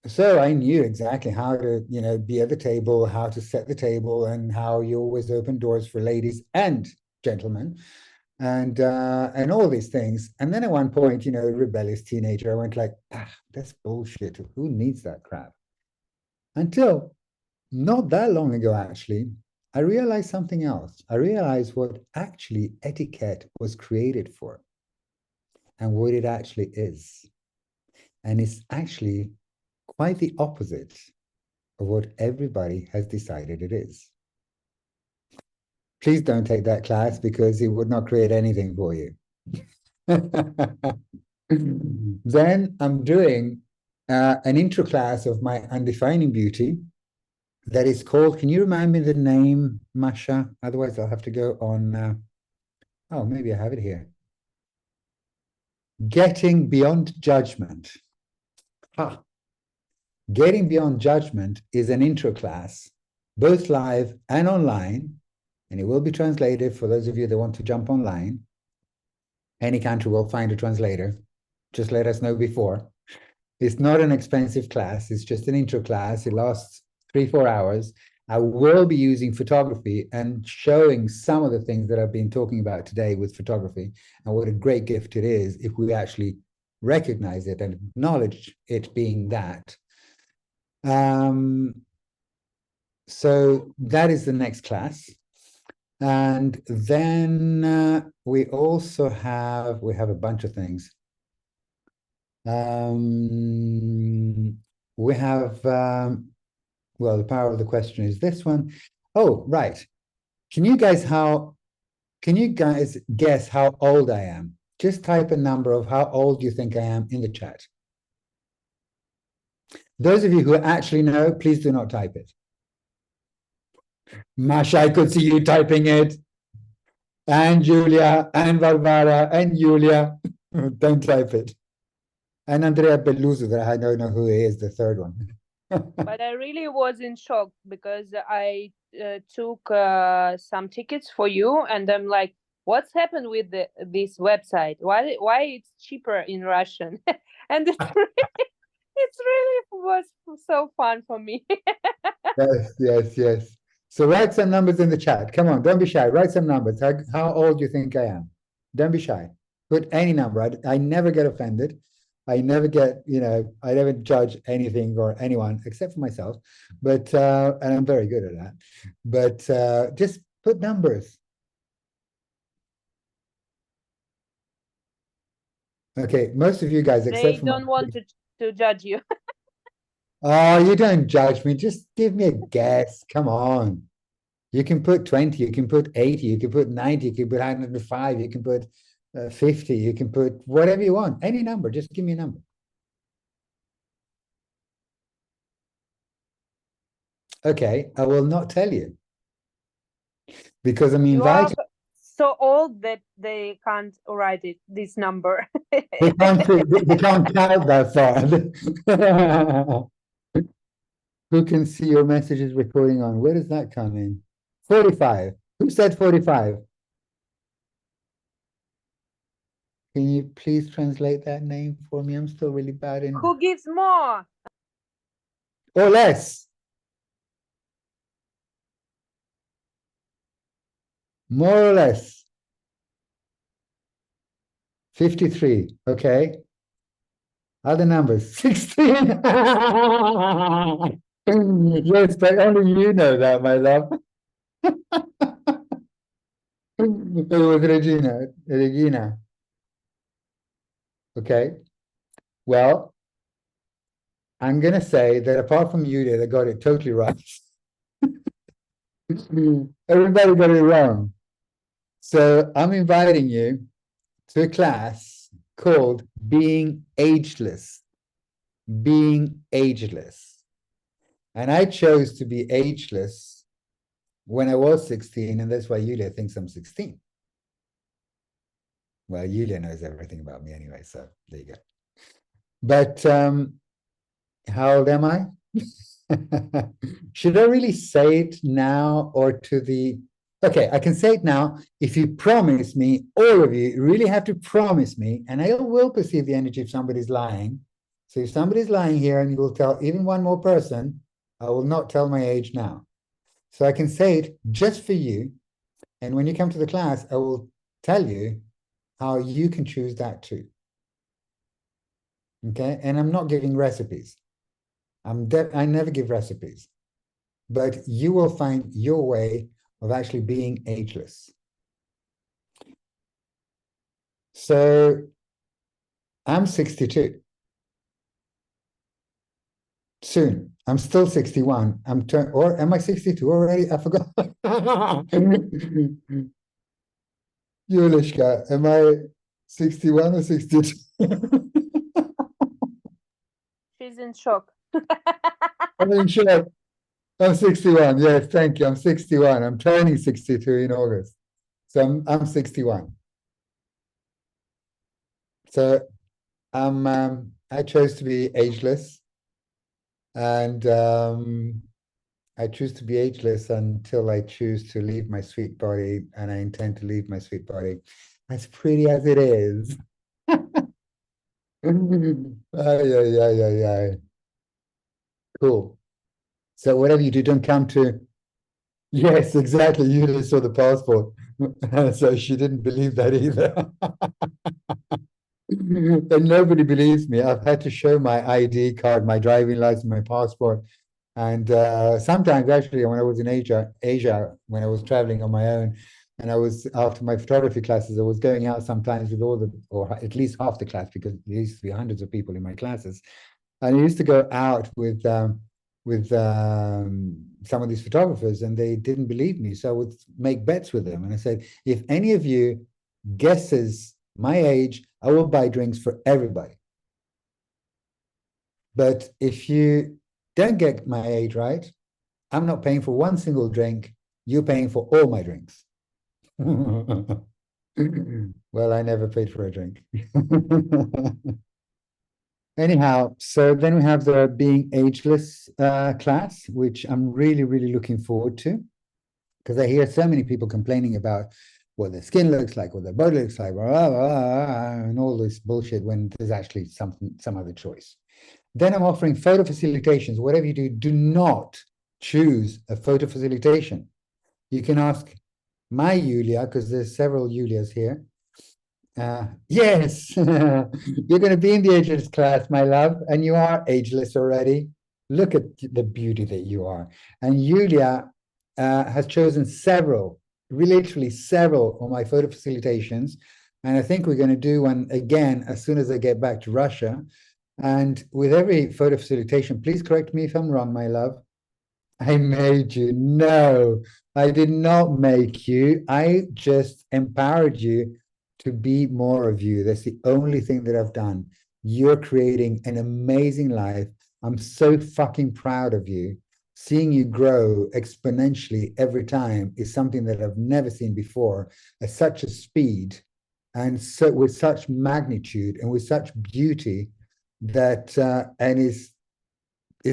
so I knew exactly how to, be at the table, how to set the table, and how you always open doors for ladies and gentlemen, and all these things. And then at one point, rebellious teenager, I went like, that's bullshit. Who needs that crap? Until not that long ago, actually, I realized something else. I realized what actually etiquette was created for and what it actually is. And it's actually quite the opposite of what everybody has decided it is. Please don't take that class, because it would not create anything for you. Then I'm doing an intro class of my Undefining Beauty that is called, can you remind me the name, Masha? Otherwise I'll have to go on, oh, maybe I have it here. Getting Beyond Judgment. Getting Beyond Judgment is an intro class, both live and online, and it will be translated for those of you that want to jump online. Any country will find a translator. Just let us know before. It's not an expensive class. It's just an intro class. It lasts 3-4 hours. I will be using photography and showing some of the things that I've been talking about today with photography, and what a great gift it is if we actually recognize it and acknowledge it being that. So that is the next class. And then we also have a bunch of things. We have well, the power of the question is this one. Oh, right. Can you guys guess how old I am? Just type a number of how old you think I am in the chat. Those of you who actually know, please do not type it. Masha, I could see you typing it. And Julia, and Varvara, and Julia. Don't type it. And Andrea Belluso, that I don't know who he is, the third one. But I really was in shock because I took some tickets for you, and I'm like, what's happened with this website? Why it's cheaper in Russian? And it really was so fun for me. Yes. So write some numbers in the chat. Come on, don't be shy. Write some numbers. How old do you think I am? Don't be shy. Put any number. I never get offended. I never get, I never judge anything or anyone except for myself. But and I'm very good at that. But just put numbers. Okay, most of you guys, except They for don't want to judge you. Oh, you don't judge me. Just give me a guess. Come on. You can put 20, you can put 80, you can put 90, you can put 105, you can put 50, you can put whatever you want. Any number, just give me a number. Okay, I will not tell you because I'm inviting. You are so old that they can't write this number. They can't count that far. Who can see your messages recording on? Where does that come in? 45. Who said 45? Can you please translate that name for me? I'm still really bad in. Who gives more? Or less. More or less. 53. Okay. Other numbers. 16. Yes, but only you know that, my love. It was Regina. Okay. Well, I'm going to say that apart from you, they got it totally right. Everybody got it wrong. So I'm inviting you to a class called Being Ageless. Being Ageless. And I chose to be ageless when I was 16, and that's why Yulia thinks I'm 16. Well, Yulia knows everything about me anyway, so there you go. But how old am I? Should I really say it now or to the... Okay, I can say it now. If you promise me, all of you really have to promise me, and I will perceive the energy if somebody's lying. So if somebody's lying here and you will tell even one more person, I will not tell my age now. So I can say it just for you. And when you come to the class, I will tell you how you can choose that too. Okay, and I'm not giving recipes. I never give recipes, but you will find your way of actually being ageless. So I'm 62. Soon. I'm still 61. Or am I 62 already? I forgot. Yulishka, am I 61 or 62? She's in shock. I'm in shock. I'm 61. Yes, thank you. I'm 61. I'm turning 62 in August. So I'm 61. So I chose to be ageless. And I choose to be ageless until I choose to leave my sweet body, and I intend to leave my sweet body as pretty as it is. Ay. Cool. So whatever you do, don't come to... Yes, exactly. You just saw the passport. So she didn't believe that either. And nobody believes me. I've had to show my ID card, my driving license, my passport. And sometimes actually when I was in Asia, when I was traveling on my own, and I was after my photography classes, I was going out sometimes with all the, or at least half the class, because there used to be hundreds of people in my classes. And I used to go out with some of these photographers, and they didn't believe me. So I would make bets with them, and I said, if any of you guesses my age, I will buy drinks for everybody. But if you don't get my age right, I'm not paying for one single drink. You're paying for all my drinks. Well, I never paid for a drink. Anyhow, so then we have the being ageless class, which I'm really, really looking forward to, because I hear so many people complaining about what their skin looks like, what their body looks like, blah, blah, blah, and all this bullshit when there's actually some other choice. Then I'm offering photo facilitations. Whatever you do, do not choose a photo facilitation. You can ask my Julia, because there's several Julias here. Yes, you're going to be in the ageless class, my love, and you are ageless already. Look at the beauty that you are. And Julia has chosen several, literally several of my photo facilitations. And I think we're going to do one again as soon as I get back to Russia. And with every photo facilitation, please correct me if I'm wrong, my love. I made you. No, I did not make you. I just empowered you to be more of you. That's the only thing that I've done. You're creating an amazing life. I'm so fucking proud of you. Seeing you grow exponentially every time is something that I've never seen before at such a speed, and so with such magnitude and with such beauty that and is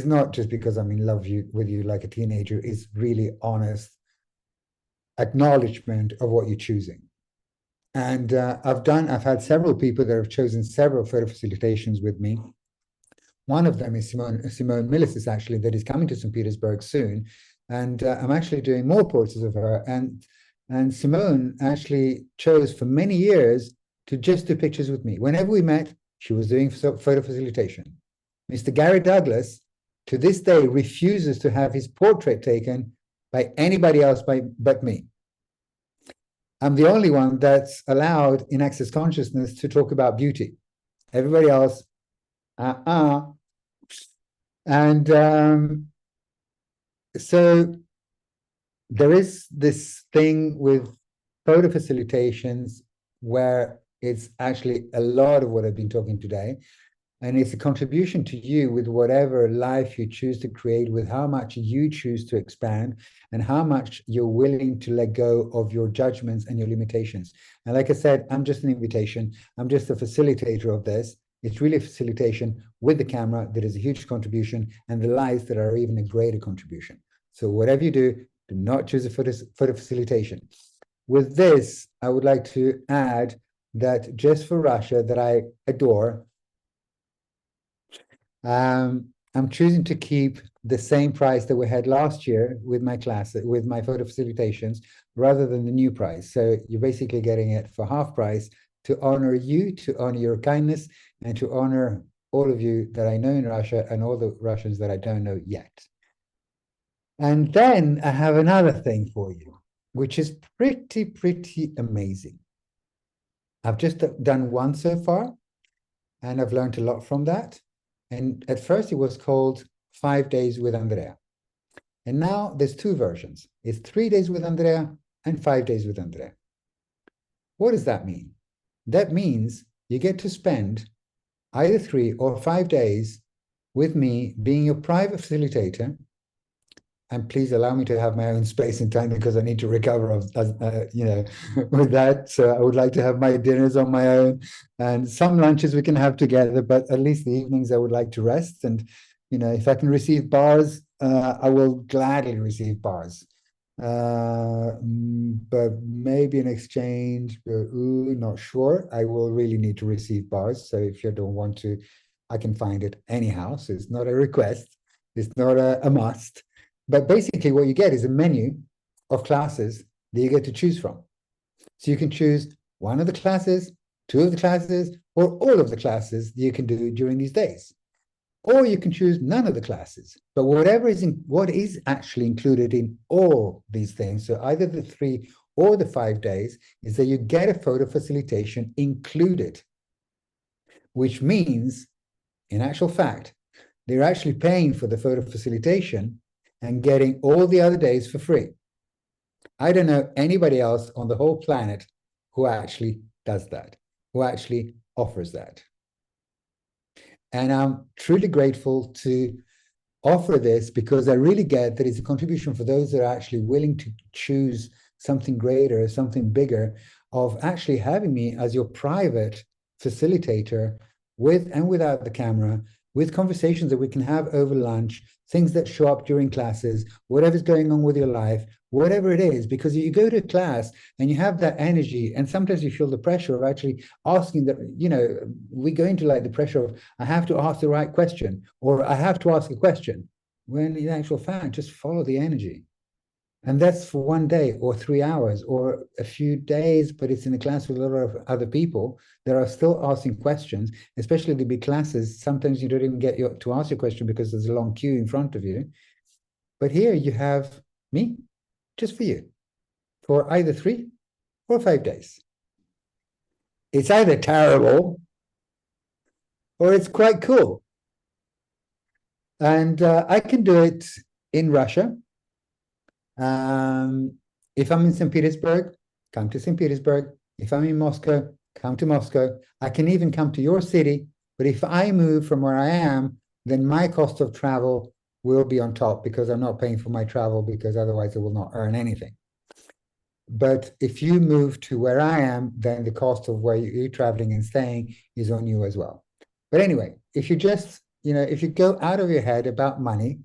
not just because I'm in love with you like a teenager. It's really honest acknowledgement of what you're choosing. And I've had several people that have chosen several photo facilitations with me. One of them is Simone Millicis, actually, that is coming to St. Petersburg soon. And I'm actually doing more portraits of her. And Simone actually chose for many years to just do pictures with me. Whenever we met, she was doing photo facilitation. Mr. Gary Douglas, to this day, refuses to have his portrait taken by anybody else but me. I'm the only one that's allowed in Access Consciousness to talk about beauty. Everybody else, And so there is this thing with photo facilitations where it's actually a lot of what I've been talking today. And it's a contribution to you with whatever life you choose to create, with how much you choose to expand and how much you're willing to let go of your judgments and your limitations. And like I said, I'm just an invitation. I'm just a facilitator of this. It's really a facilitation with the camera that is a huge contribution, and the lights that are even a greater contribution. So whatever you do not choose a photo facilitation. With this, I would like to add that just for Russia, that I adore, I'm choosing to keep the same price that we had last year with my class, with my photo facilitations, rather than the new price. So you're basically getting it for half price to honor you, to honor your kindness, and to honor all of you that I know in Russia and all the Russians that I don't know yet. And then I have another thing for you, which is pretty amazing. I've just done one so far, and I've learned a lot from that. And at first it was called 5 Days with Andrea. And now there's two versions. It's 3 days with Andrea and 5 days with Andrea. What does that mean? That means you get to spend either 3 or 5 days with me being your private facilitator. And please allow me to have my own space and time, because I need to recover, with that. So I would like to have my dinners on my own, and some lunches we can have together, but at least the evenings I would like to rest. And, if I can receive bars, I will gladly receive bars. But maybe in exchange, not sure. I will really need to receive bars. So if you don't want to, I can find it anyhow. So it's not a request. It's not a must. But basically what you get is a menu of classes that you get to choose from. So you can choose one of the classes, 2 of the classes, or all of the classes that you can do during these days. or you can choose none of the classes. But what is actually included in all these things, so either the 3 or the 5 days, is that you get a photo facilitation included, which means, in actual fact, they're actually paying for the photo facilitation and getting all the other days for free. I don't know anybody else on the whole planet who actually does that, who actually offers that. And I'm truly grateful to offer this because I really get that it's a contribution for those that are actually willing to choose something greater, something bigger, of actually having me as your private facilitator with and without the camera, with conversations that we can have over lunch, things that show up during classes, whatever's going on with your life, whatever it is, because you go to class and you have that energy, and sometimes you feel the pressure of actually asking that, we go into like the pressure of, I have to ask the right question, or I have to ask a question, when in actual fact, just follow the energy. And that's for 1 day or 3 hours or a few days, but it's in a class with a lot of other people that are still asking questions, especially the big classes. Sometimes you don't even get to ask your question because there's a long queue in front of you. But here you have me just for you for either 3 or 5 days. It's either terrible or it's quite cool. And I can do it in Russia. If I'm in St. Petersburg, come to St. Petersburg. If I'm in Moscow, come to Moscow. I can even come to your city. But if I move from where I am, then my cost of travel will be on top because I'm not paying for my travel, because otherwise I will not earn anything. But if you move to where I am, then the cost of where you're traveling and staying is on you as well. But anyway, if you just, if you go out of your head about money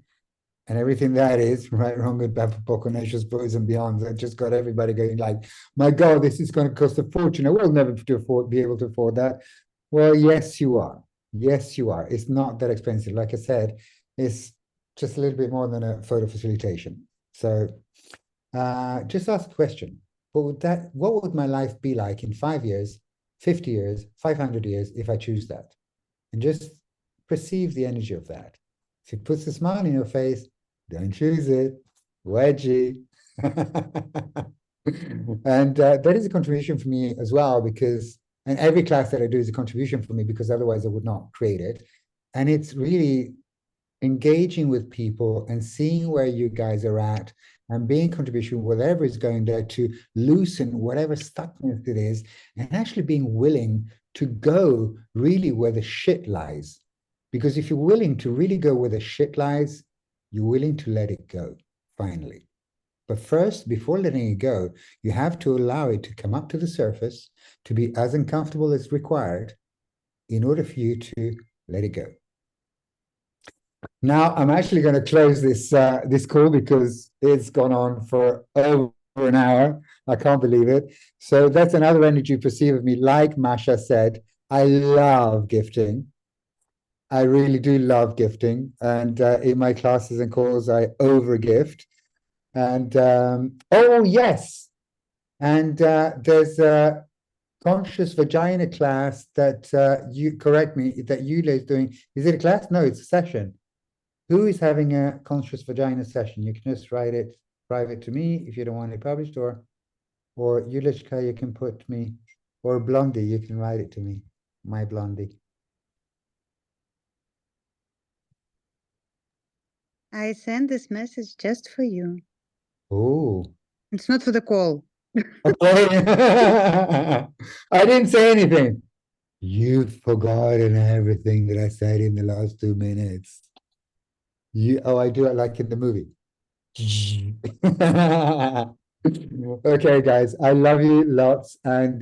and everything that is, right, wrong, good, bad, for nations, boys and beyond, that just got everybody going like, my God, this is going to cost a fortune. I will never be able to afford that. Well, yes, you are. Yes, you are. It's not that expensive. Like I said, it's just a little bit more than a photo facilitation. So just ask a question. What would my life be like in 5 years, 50 years, 500 years if I choose that? And just perceive the energy of that. If it puts a smile on your face, don't choose it. Wedgie. And that is a contribution for me as well, and every class that I do is a contribution for me, because otherwise I would not create it. And it's really engaging with people and seeing where you guys are at and being contribution, whatever is going there, to loosen whatever stuckness it is, and actually being willing to go really where the shit lies. Because if you're willing to really go where the shit lies, you're willing to let it go, finally. But first, before letting it go, you have to allow it to come up to the surface, to be as uncomfortable as required, in order for you to let it go. Now, I'm actually going to close this call because it's gone on for over an hour. I can't believe it. So that's another energy you perceive of me. Like Masha said, I love gifting. I really do love gifting. And in my classes and calls, I over-gift. And, oh, yes. And there's a conscious vagina class that you, correct me, that Yulia is doing. Is it a class? No, it's a session. Who is having a conscious vagina session? You can just write it private to me if you don't want it published, or Yulichka, you can put me, or Blondie, you can write it to me, my Blondie. I send this message just for you. Oh. It's not for the call. Okay. I didn't say anything. You've forgotten everything that I said in the last 2 minutes. I do it like in the movie. Okay, guys, I love you lots. And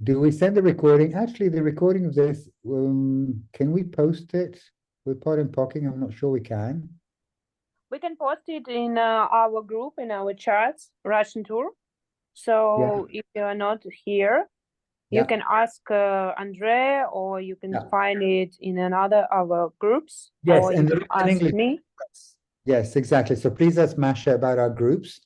do we send the recording? Actually, the recording of this, can we post it with Pod and Pocking? I'm not sure we can. We can post it in our group, in our chats, Russian Tour. So if you are not here, you can ask Andrea, or you can find it in another our groups. Yes, or and you can ask me. Yes, exactly. So please ask Masha about our groups,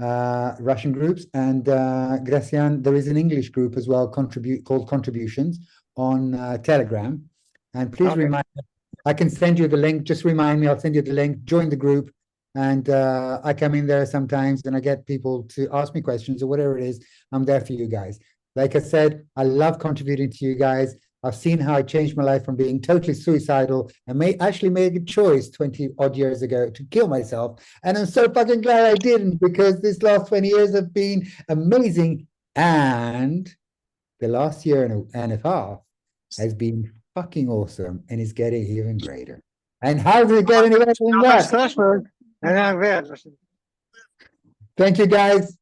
Russian groups, and Gracian, there is an English group as well, called Contributions on Telegram. And please remind I can send you the link. Just remind me, I'll send you the link, join the group. And I come in there sometimes and I get people to ask me questions or whatever it is. I'm there for you guys. Like I said, I love contributing to you guys. I've seen how I changed my life from being totally suicidal and actually made a choice 20 odd years ago to kill myself. And I'm so fucking glad I didn't, because this last 20 years have been amazing. And the last year and a half has been fucking awesome and is getting even greater. And how does it get any better than that? Thank you, guys.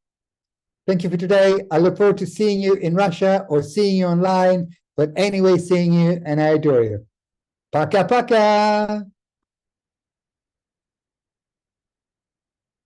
Thank you for today. I look forward to seeing you in Russia or seeing you online. But anyway, seeing you, and I adore you. Paka paka.